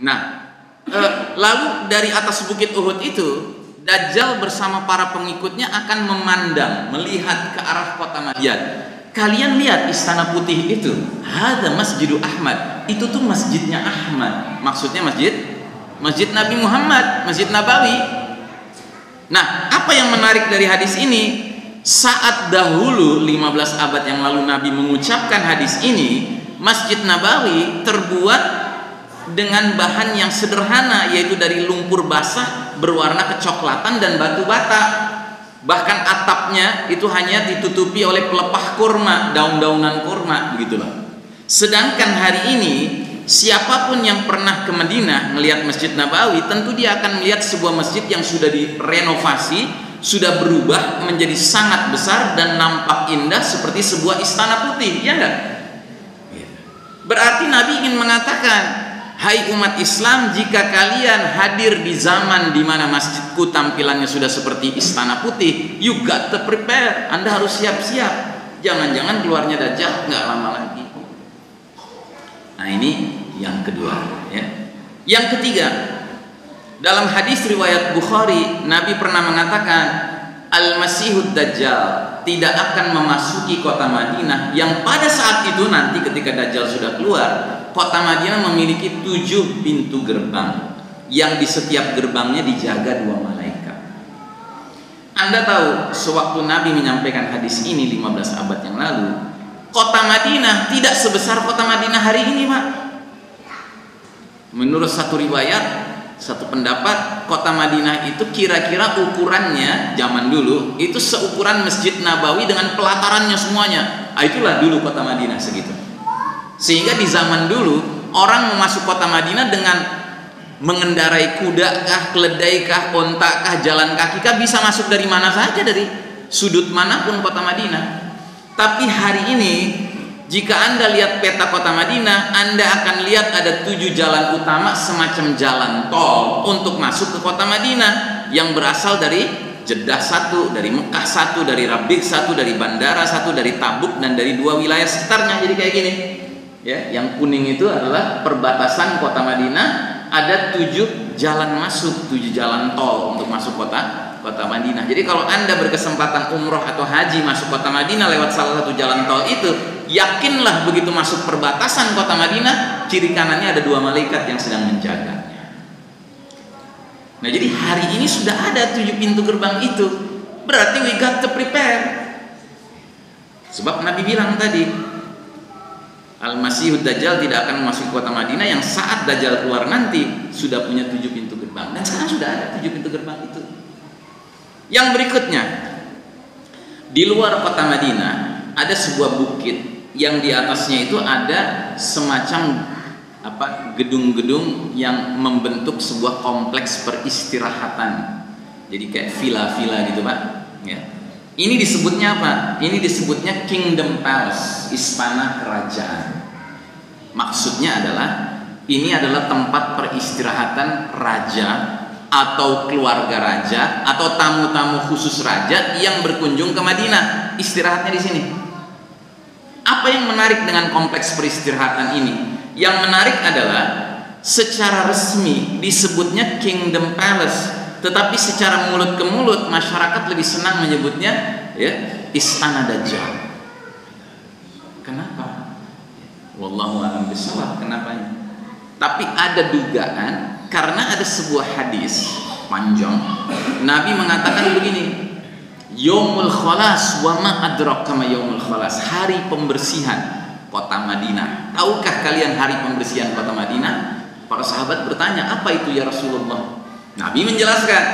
Nah, lalu dari atas bukit Uhud itu Dajjal bersama para pengikutnya akan memandang, melihat ke arah kota Madian. Kalian lihat istana putih itu, hada Masjidu Ahmad, itu tuh masjidnya Ahmad. Maksudnya masjid Nabi Muhammad, Masjid Nabawi. Nah, apa yang menarik dari hadis ini? Saat dahulu 15 abad yang lalu Nabi mengucapkan hadis ini, Masjid Nabawi terbuat dengan bahan yang sederhana, yaitu dari lumpur basah berwarna kecoklatan dan batu bata. Bahkan atapnya itu hanya ditutupi oleh pelepah kurma, daun-daunan kurma, begitulah. Sedangkan hari ini siapapun yang pernah ke Madinah melihat Masjid Nabawi, tentu dia akan melihat sebuah masjid yang sudah direnovasi, sudah berubah menjadi sangat besar dan nampak indah seperti sebuah istana putih, ya enggak? Berarti Nabi ingin mengatakan, hai umat Islam, jika kalian hadir di zaman di mana masjidku tampilannya sudah seperti istana putih, you got to prepare. Anda harus siap-siap. Jangan-jangan keluarnya Dajjal nggak lama lagi. Nah, ini yang kedua, ya. Yang ketiga, dalam hadis riwayat Bukhari, Nabi pernah mengatakan, Al-Masihud Dajjal tidak akan memasuki kota Madinah, yang pada saat itu nanti ketika Dajjal sudah keluar, kota Madinah memiliki 7 pintu gerbang yang di setiap gerbangnya dijaga 2 malaikat. Anda tahu, sewaktu Nabi menyampaikan hadis ini 15 abad yang lalu, kota Madinah tidak sebesar kota Madinah hari ini, Pak. Menurut satu riwayat, satu pendapat, kota Madinah itu kira-kira ukurannya zaman dulu itu seukuran Masjid Nabawi dengan pelatarannya semuanya. Itulah dulu kota Madinah segitu. Sehingga di zaman dulu orang masuk kota Madinah dengan mengendarai kuda kah, keledai kah, onta kah, jalan kaki kah, bisa masuk dari mana saja, dari sudut manapun kota Madinah. Tapi hari ini jika Anda lihat peta kota Madinah, Anda akan lihat ada 7 jalan utama, semacam jalan tol untuk masuk ke kota Madinah, yang berasal dari Jeddah 1, dari Mekah 1, dari Rabiq 1, dari bandara 1, dari Tabuk, dan dari 2 wilayah sekitarnya. Jadi kayak gini, ya, yang kuning itu adalah perbatasan kota Madinah. Ada 7 jalan masuk, 7 jalan tol untuk masuk kota Madinah. Jadi kalau Anda berkesempatan umroh atau haji masuk kota Madinah lewat salah satu jalan tol itu, yakinlah begitu masuk perbatasan kota Madinah, kiri kanannya ada 2 malaikat yang sedang menjaganya. Nah, jadi hari ini sudah ada 7 pintu gerbang itu. Berarti we got to prepare. Sebab Nabi bilang tadi, Al-Masihud Dajjal tidak akan memasuki kota Madinah, yang saat Dajjal keluar nanti sudah punya 7 pintu gerbang. Dan sekarang sudah ada 7 pintu gerbang itu. Yang berikutnya, di luar kota Madinah ada sebuah bukit yang di atasnya itu ada semacam gedung-gedung yang membentuk sebuah kompleks peristirahatan. Jadi kayak villa-villa gitu, Pak, ya. Ini disebutnya apa? Ini disebutnya Kingdom Palace, istana kerajaan. Maksudnya adalah ini adalah tempat peristirahatan raja atau keluarga raja atau tamu-tamu khusus raja yang berkunjung ke Madinah. Istirahatnya di sini. Apa yang menarik dengan kompleks peristirahatan ini? Yang menarik adalah secara resmi disebutnya Kingdom Palace, tetapi secara mulut ke mulut masyarakat lebih senang menyebutnya, ya, Istana Dajjal. Kenapa? Wallahu a'lam bishawab kenapanya. Tapi ada dugaan, karena ada sebuah hadis panjang, Nabi mengatakan begini, Yaumul Khalas wa ma adraka ma Yaumul Khalas, hari pembersihan kota Madinah. Tahukah kalian hari pembersihan kota Madinah? Para sahabat bertanya, apa itu ya Rasulullah? Nabi menjelaskan,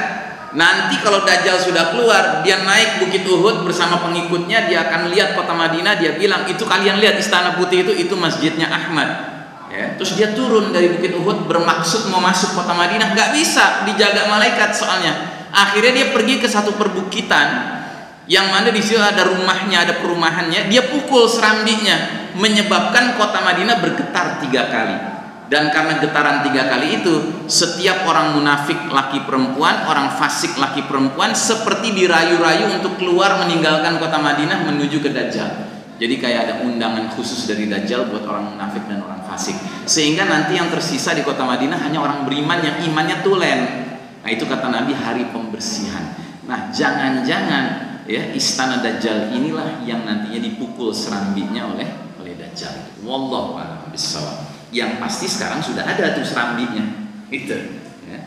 nanti kalau Dajjal sudah keluar, dia naik bukit Uhud bersama pengikutnya, dia akan lihat kota Madinah, dia bilang, itu kalian lihat istana putih itu masjidnya Ahmad. Ya, terus dia turun dari bukit Uhud bermaksud mau masuk kota Madinah, nggak bisa, dijaga malaikat soalnya. Akhirnya dia pergi ke satu perbukitan yang mana di situ ada rumahnya, ada perumahannya. Dia pukul serambinya, menyebabkan kota Madinah bergetar 3 kali. Dan karena getaran 3 kali itu, setiap orang munafik laki perempuan, orang fasik laki perempuan seperti dirayu-rayu untuk keluar meninggalkan kota Madinah menuju ke Dajjal. Jadi kayak ada undangan khusus dari Dajjal buat orang munafik dan orang fasik. Sehingga nanti yang tersisa di kota Madinah hanya orang beriman yang imannya tulen. Nah itu kata Nabi hari pembersihan. Nah jangan-jangan ya istana Dajjal inilah yang nantinya dipukul serambinya oleh Dajjal. Wallahu a'lam bishawab. Yang pasti sekarang sudah ada tuh serambinya. Itu. Ya.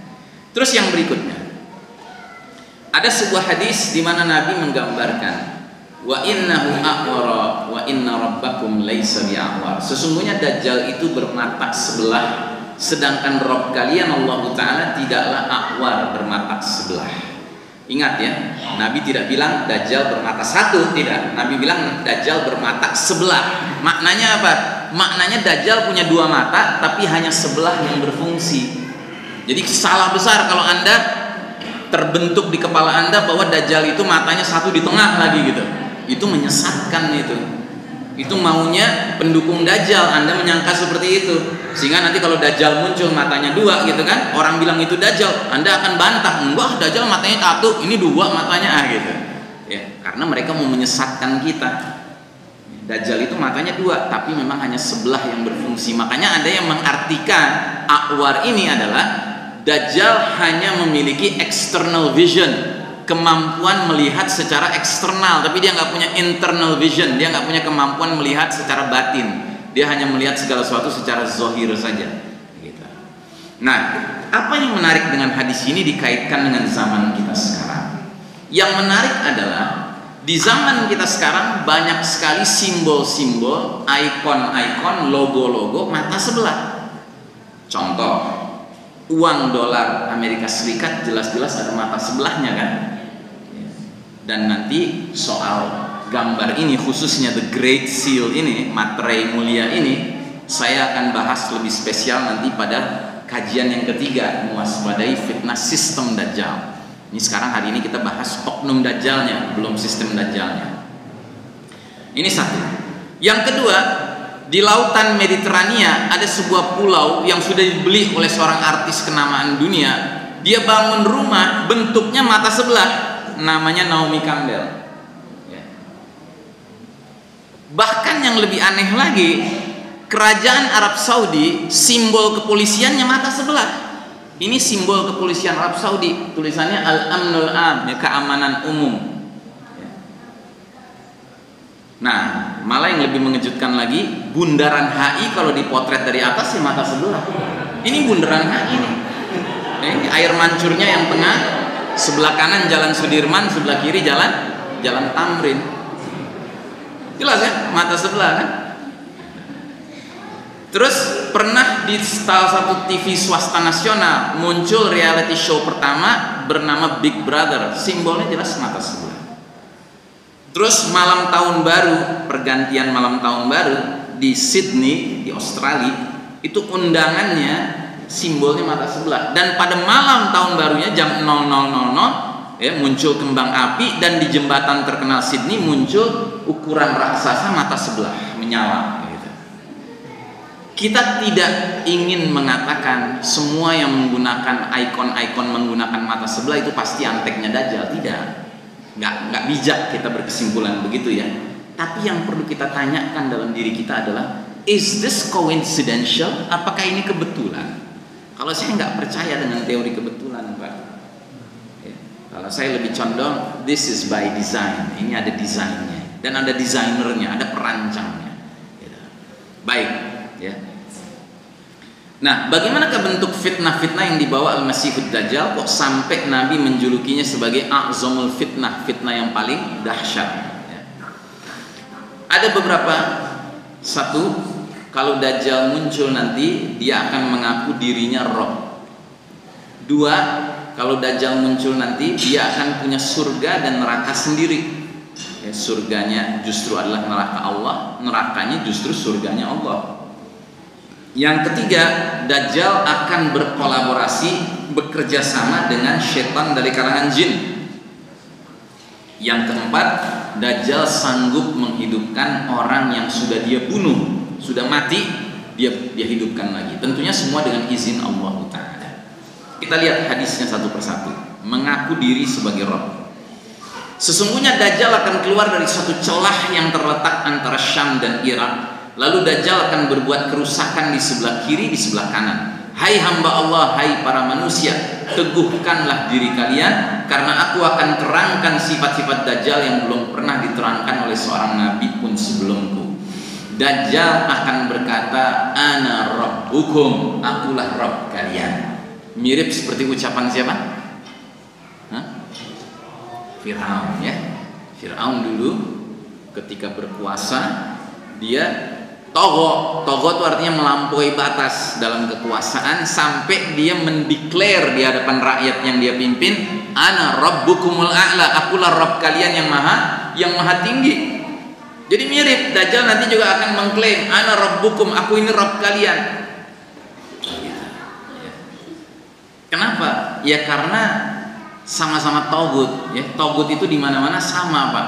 Terus yang berikutnya, ada sebuah hadis di mana Nabi menggambarkan wa innahu a'wara wa inna rabbakum laisa bi'awar. Sesungguhnya Dajjal itu bermata sebelah, sedangkan Rabb kalian Allah Ta'ala tidaklah a'war, bermata sebelah. Ingat ya, Nabi tidak bilang Dajjal bermata satu, tidak. Nabi bilang Dajjal bermata sebelah. Maknanya apa? Maknanya Dajjal punya dua mata tapi hanya sebelah yang berfungsi. Jadi salah besar kalau Anda terbentuk di kepala Anda bahwa Dajjal itu matanya satu di tengah lagi gitu. Itu menyesatkan itu. Itu maunya pendukung Dajjal, Anda menyangka seperti itu. Sehingga nanti kalau Dajjal muncul matanya dua gitu kan, orang bilang itu Dajjal, Anda akan bantah, enggak Dajjal matanya satu, ini dua matanya gitu. Ya, karena mereka mau menyesatkan kita. Dajjal itu matanya dua, tapi memang hanya sebelah yang berfungsi. Makanya ada yang mengartikan a'war ini adalah Dajjal hanya memiliki external vision, kemampuan melihat secara eksternal, tapi dia nggak punya internal vision, dia nggak punya kemampuan melihat secara batin, dia hanya melihat segala sesuatu secara zahir saja. Gitu. Nah, apa yang menarik dengan hadis ini dikaitkan dengan zaman kita sekarang? Yang menarik adalah di zaman kita sekarang banyak sekali simbol-simbol, ikon-ikon, logo-logo mata sebelah. Contoh, uang dolar Amerika Serikat jelas-jelas ada mata sebelahnya kan? Dan nanti soal gambar ini, khususnya The Great Seal ini, materai mulia ini, saya akan bahas lebih spesial nanti pada kajian yang ketiga, mewaspadai fitnah sistem Dajjal. Ini sekarang hari ini kita bahas oknum Dajjalnya, belum sistem Dajjalnya. Ini satu. Yang kedua, di lautan Mediterania ada sebuah pulau yang sudah dibeli oleh seorang artis kenamaan dunia. Dia bangun rumah bentuknya mata sebelah, namanya Naomi Campbell. Ya. Bahkan yang lebih aneh lagi, kerajaan Arab Saudi simbol kepolisiannya mata sebelah. Ini simbol kepolisian Arab Saudi, tulisannya Al-Amnul Am, ya, keamanan umum. Ya. Nah, malah yang lebih mengejutkan lagi, bundaran HI kalau dipotret dari atas ya mata sebelah. Ini bundaran HI nih. Ini air mancurnya yang tengah, sebelah kanan Jalan Sudirman, sebelah kiri Jalan Tamrin. Jelas ya, mata sebelah kan? Terus pernah di salah satu TV swasta nasional muncul reality show pertama bernama Big Brother, simbolnya jelas mata sebelah. Terus malam tahun baru, pergantian malam tahun baru di Sydney di Australia, itu undangannya simbolnya mata sebelah. Dan pada malam tahun barunya jam 00.00 ya, muncul kembang api, dan di jembatan terkenal Sydney muncul ukuran raksasa mata sebelah menyala. Kita tidak ingin mengatakan semua yang menggunakan ikon-ikon menggunakan mata sebelah itu pasti anteknya Dajjal. Tidak, nggak bijak kita berkesimpulan begitu ya. Tapi yang perlu kita tanyakan dalam diri kita adalah, is this coincidental? Apakah ini kebetulan? Kalau saya nggak percaya dengan teori kebetulan, Pak. Ya. Kalau saya lebih condong, this is by design. Ini ada desainnya dan ada desainernya, ada perancangnya. Gitu. Baik, ya. Nah, bagaimanakah bentuk fitnah-fitnah yang dibawa Al-Masihud Dajjal kok sampai Nabi menjulukinya sebagai a'zamul fitnah, fitnah yang paling dahsyat? Ya. Ada beberapa. Satu, kalau Dajjal muncul nanti dia akan mengaku dirinya roh. Dua, kalau Dajjal muncul nanti dia akan punya surga dan neraka sendiri. Ya, surganya justru adalah neraka Allah, nerakanya justru surganya Allah. Yang ketiga, Dajjal akan berkolaborasi, bekerja sama dengan setan dari kalangan jin. Yang keempat, Dajjal sanggup menghidupkan orang yang sudah dia bunuh, sudah mati, dia hidupkan lagi. Tentunya semua dengan izin Allah Ta'ala. Kita lihat hadisnya satu persatu. Mengaku diri sebagai Rabb. Sesungguhnya Dajjal akan keluar dari suatu celah yang terletak antara Syam dan Irak. Lalu Dajjal akan berbuat kerusakan di sebelah kiri, di sebelah kanan. Hai hamba Allah, hai para manusia, teguhkanlah diri kalian, karena aku akan terangkan sifat-sifat Dajjal yang belum pernah diterangkan oleh seorang nabi pun sebelumku. Dajjal akan berkata, ana rabbukum, akulah Rabb kalian. Mirip seperti ucapan siapa? Fir'aun, ya. Fir'aun dulu ketika berkuasa dia togo itu artinya melampaui batas dalam kekuasaan, sampai dia mendeklar di hadapan rakyat yang dia pimpin, ana rabbukumul a'la, akulah Rabb kalian yang maha tinggi. Jadi mirip, Dajjal nanti juga akan mengklaim, ana rabbukum, aku ini Rabb kalian. Kenapa? Ya karena sama-sama togut, ya. Togut itu di mana-mana sama, Pak.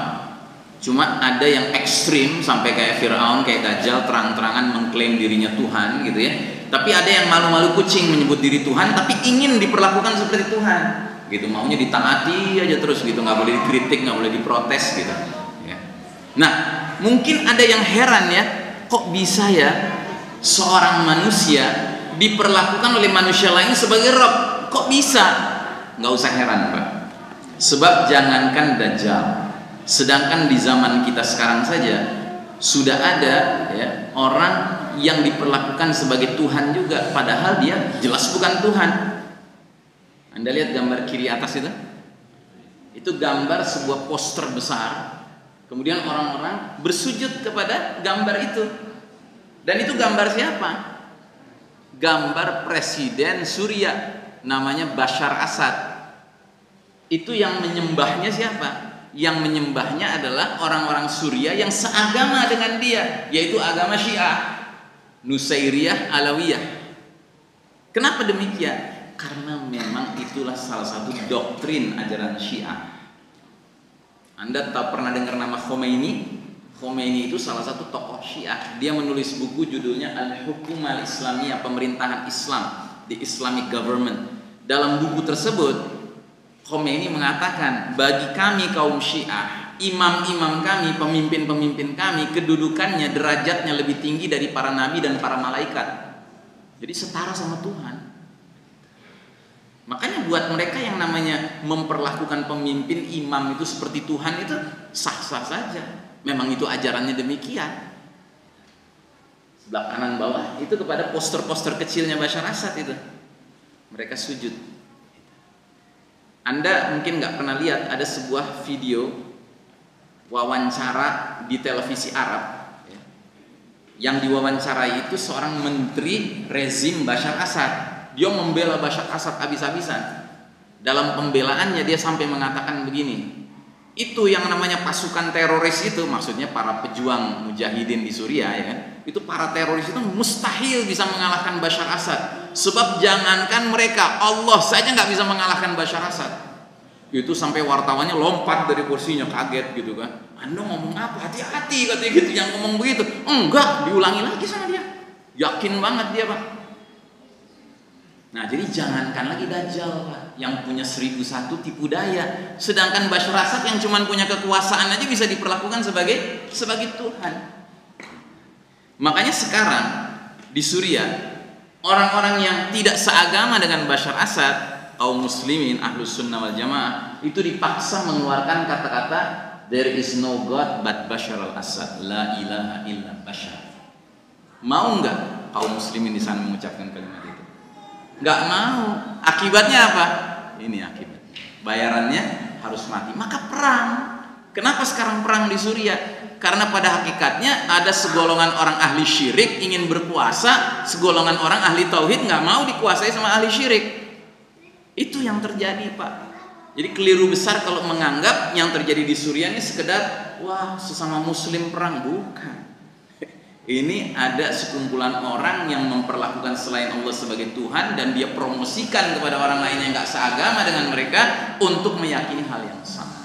Cuma ada yang ekstrim sampai kayak Fir'aun, kayak Dajjal, terang-terangan mengklaim dirinya Tuhan, gitu ya. Tapi ada yang malu-malu kucing menyebut diri Tuhan, tapi ingin diperlakukan seperti Tuhan, gitu. Maunya ditaati aja terus, gitu. Nggak boleh dikritik, nggak boleh diprotes, gitu. Ya. Nah, mungkin ada yang heran ya, kok bisa ya seorang manusia diperlakukan oleh manusia lain sebagai Rabb? Kok bisa? Nggak usah heran, Pak. Sebab jangankan Dajjal, sedangkan di zaman kita sekarang saja sudah ada ya orang yang diperlakukan sebagai Tuhan juga, padahal dia jelas bukan Tuhan. Anda lihat gambar kiri atas itu gambar sebuah poster besar, kemudian orang-orang bersujud kepada gambar itu. Dan itu gambar siapa? Gambar Presiden Suriah, namanya Bashar Assad. Itu yang menyembahnya siapa? Yang menyembahnya adalah orang-orang Suriah yang seagama dengan dia, yaitu agama Syiah, Nusairiyah, Alawiyah. Kenapa demikian? Karena memang itulah salah satu doktrin ajaran Syiah. Anda tak pernah dengar nama Khomeini? Khomeini itu salah satu tokoh Syiah. Dia menulis buku judulnya Al-Hukum Al-Islamiyah, pemerintahan Islam, The Islamic Government. Dalam buku tersebut Khomeini mengatakan, bagi kami kaum Syiah, imam-imam kami, pemimpin-pemimpin kami, kedudukannya, derajatnya lebih tinggi dari para nabi dan para malaikat. Jadi setara sama Tuhan. Makanya buat mereka yang namanya memperlakukan pemimpin, imam itu seperti Tuhan, itu sah-sah saja. Memang itu ajarannya demikian. Sebelah kanan bawah itu kepada poster-poster kecilnya Bashar Assad itu. Mereka sujud. Anda mungkin nggak pernah lihat ada sebuah video wawancara di televisi Arab ya. Yang diwawancarai itu seorang menteri rezim Bashar Assad. Dia membela Bashar Assad habis-habisan. Dalam pembelaannya dia sampai mengatakan begini, itu yang namanya pasukan teroris itu, maksudnya para pejuang mujahidin di Suriah ya kan, itu para teroris itu mustahil bisa mengalahkan Bashar Assad. Sebab jangankan mereka, Allah saja nggak bisa mengalahkan Bashar Assad. Itu sampai wartawannya lompat dari kursinya, kaget gitu kan. Anda ngomong apa? Hati-hati katanya gitu, yang ngomong begitu. Enggak, diulangi lagi sama dia. Yakin banget dia, Pak. Nah, jadi jangankan lagi Dajjal, Pak, yang punya 1001 tipu daya. Sedangkan Bashar Assad yang cuma punya kekuasaan aja bisa diperlakukan sebagai Tuhan. Makanya sekarang di Suriah, orang-orang yang tidak seagama dengan Bashar Assad, kaum muslimin ahlus sunnah wal jamaah, itu dipaksa mengeluarkan kata-kata there is no God but Bashar al-Assad, la ilaha illa Bashar. Mau nggak kaum muslimin di sana mengucapkan kalimat itu? Nggak mau. Akibatnya apa? Ini akibat. Bayarannya harus mati. Maka perang. Kenapa sekarang perang di Suriah? Karena pada hakikatnya ada segolongan orang ahli syirik ingin berkuasa, segolongan orang ahli tauhid nggak mau dikuasai sama ahli syirik. Itu yang terjadi, Pak. Jadi keliru besar kalau menganggap yang terjadi di Suriah ini sekedar wah sesama muslim perang. Bukan. Ini ada sekumpulan orang yang memperlakukan selain Allah sebagai Tuhan, dan dia promosikan kepada orang lain yang nggak seagama dengan mereka untuk meyakini hal yang sama.